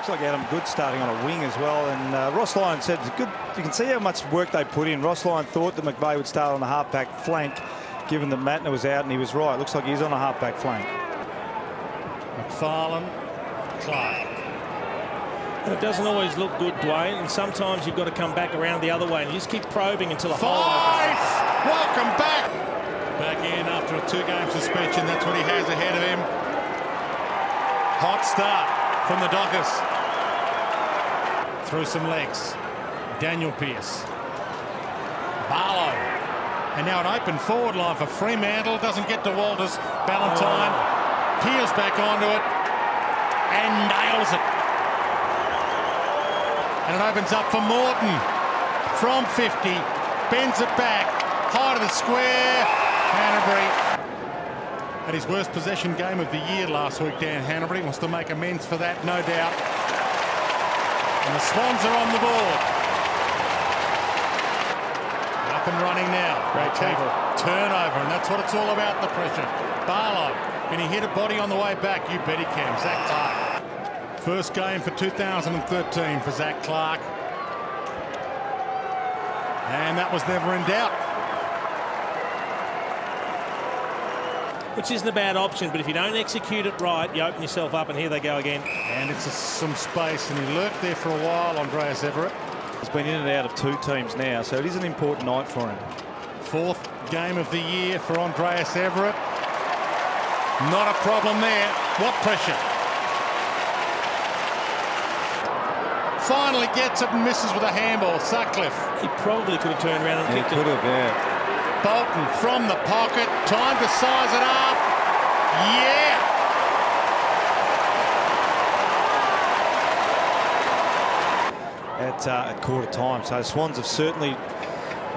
Looks like Adam Good starting on a wing as well. And Ross Lyon said it's good. You can see how much work they put in. Ross Lyon thought that McVeigh would start on the half-back flank, given that Matner was out, and he was right. Looks like he's on a half-back flank. McFarlane, Clark. It doesn't always look good, Dwayne, and sometimes you've got to come back around the other way and you just keep probing until a hole opens. Welcome back. Back in after a 2-game suspension. That's what he has ahead of him. Hot start from the Dockers. Through some legs. Daniel Pearce. Barlow. And now an open forward line for Fremantle. Doesn't get to Walters. Ballantyne peels back onto it and nails it. And it opens up for Morton from 50. Bends it back. High to the square. Hanbury. At his worst possession game of the year last week, Dan Hanbury wants to make amends for that, no doubt. And the Swans are on the board. Up and running now. Great turnover, and that's what it's all about, the pressure. Barlow, can he hit a body on the way back? You bet he can. Zach Clark. First game for 2013 for Zach Clark. And that was never in doubt. Which isn't a bad option, but if you don't execute it right, you open yourself up, and here they go again. And it's some space, and he lurked there for a while, Andreas Everett. He's been in and out of 2 teams now, so it is an important night for him. 4th game of the year for Andreas Everett. Not a problem there. What pressure. Finally gets it and misses with a handball. Sutcliffe. He probably could have turned around and kicked it. Could have, yeah. Bolton from the pocket. Time to size it up. Yeah. At quarter time. So the Swans have certainly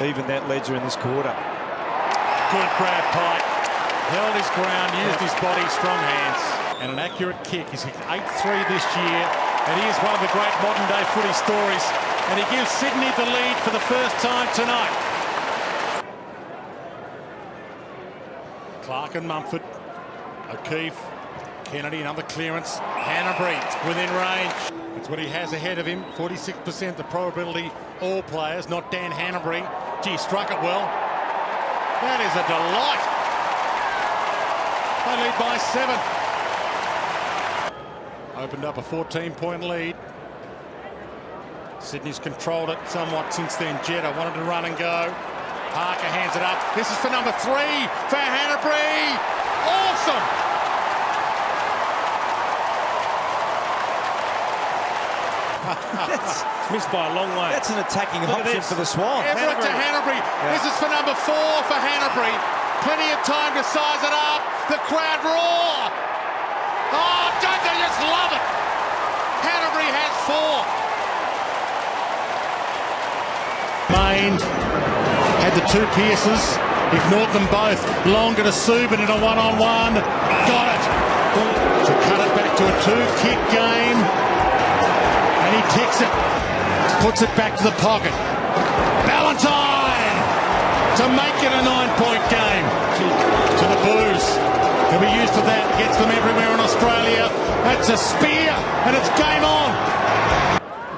evened that ledger in this quarter. Good grab, Pike. Held his ground, used his body, strong hands. And an accurate kick. He's hit 8-3 this year. And he is one of the great modern-day footy stories. And he gives Sydney the lead for the first time tonight. Clark and Mumford. O'Keefe. Kennedy, another clearance. Hanbury within range. That's what he has ahead of him. 46% the probability all players, not Dan Hanbury. Gee, struck it well. That is a delight. They lead by 7. Opened up a 14-point lead. Sydney's controlled it somewhat since then. Jetta wanted to run and go. Parker hands it up. This is for number 3 for Hanbury. Awesome. It's missed by a long way. That's an attacking option for the Swans. Everett to Hanbury. Yeah. This is for number 4 for Hanbury. Plenty of time to size it up. The crowd roar. Oh, don't they just love it? Hanbury has 4. Main had the 2 Pierces, ignored them both. Longer to Subin in a 1-on-1. Got it. To cut it back to a 2-kick game. And he ticks it. Puts it back to the pocket. Ballantyne to make it a 9-point game. To the Blues. He'll be used to that. Gets them everywhere in Australia. That's a spear, and it's game on.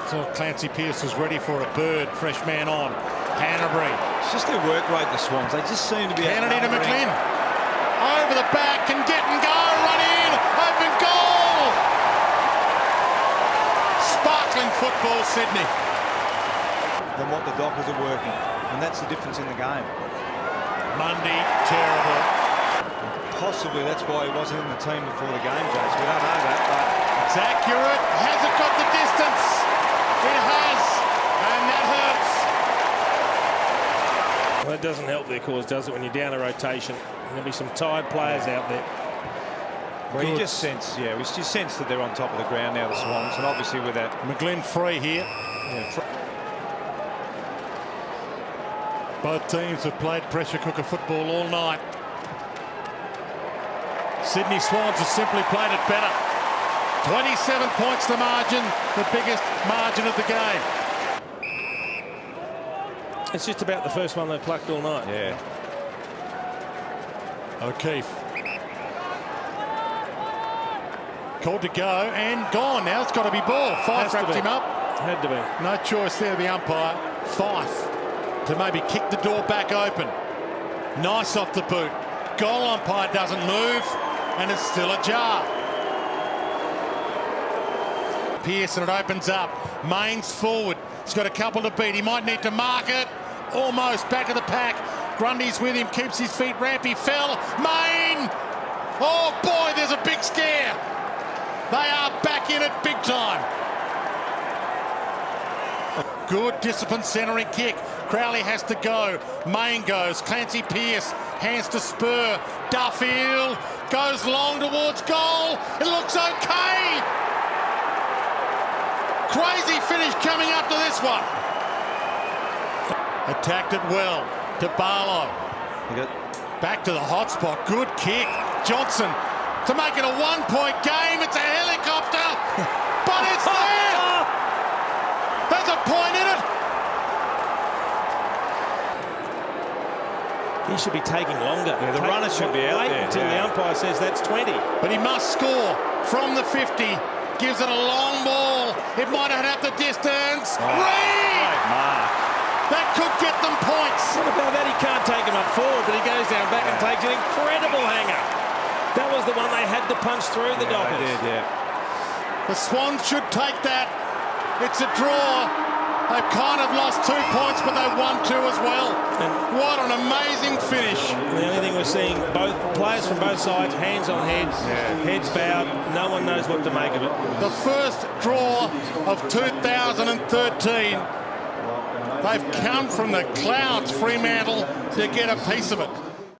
So Clancy Pearce was ready for a Bird. Fresh man on. Hanbury. It's just their work rate, the Swans. They just seem to be... Kennedy to McLean. Over the back and get and go. Run in. Open goal. Sparkling football, Sydney. Than what the Dockers are working. And that's the difference in the game. Mundy, terrible. Possibly that's why he wasn't in the team before the game, James. We don't know that, but... It's accurate. Has it got the distance? It has. And that hurts. Well, that doesn't help their cause, does it, when you're down a rotation? There'll be some tired players out there. Well, you just sense, we just sense that they're on top of the ground now, the Swans, and obviously with that... McGlynn free here. Yeah. Both teams have played pressure cooker football all night. Sydney Swans have simply played it better. 27 points the margin, the biggest margin of the game. It's just about the first one they've plucked all night. Yeah. O'Keefe. Called to go and gone. Now it's got to be ball. Fife wrapped him up. Had to be. No choice there, the umpire. Fife to maybe kick the door back open. Nice off the boot. Goal umpire doesn't move, and it's still ajar. Pearson, it opens up. Main's forward. He's got a couple to beat. He might need to mark it. Almost back of the pack. Grundy's with him, keeps his feet ramp. He fell. Main! Oh boy, there's a big scare. They are back in it big time. Good disciplined centering kick. Crowley has to go. Main goes. Clancy Pearce hands to Spur. Duffield goes long towards goal. It looks okay. Crazy finish coming up to this one. Attacked it well to Barlow. Back to the hot spot. Good kick. Johnson to make it a one-point game. It's a helicopter, but it's there. There's a point in it. He should be taking longer. Yeah, the runner should be out there. Until the umpire says that's 20. But he must score from the 50. Gives it a long ball. It might have had the distance. Reed! That could get them points. What about that? He can't take him up forward, but he goes down back and takes an incredible hanger. That was the one they had to punch through the Dockers. They did, yeah. The Swans should take that. It's a draw. They've kind of lost 2 points, but they won 2 as well. And what an amazing finish. The only thing we're seeing, both players from both sides, hands on heads, heads bowed. No one knows what to make of it. The first draw of 2013. They've come from the clouds, Fremantle, to get a piece of it.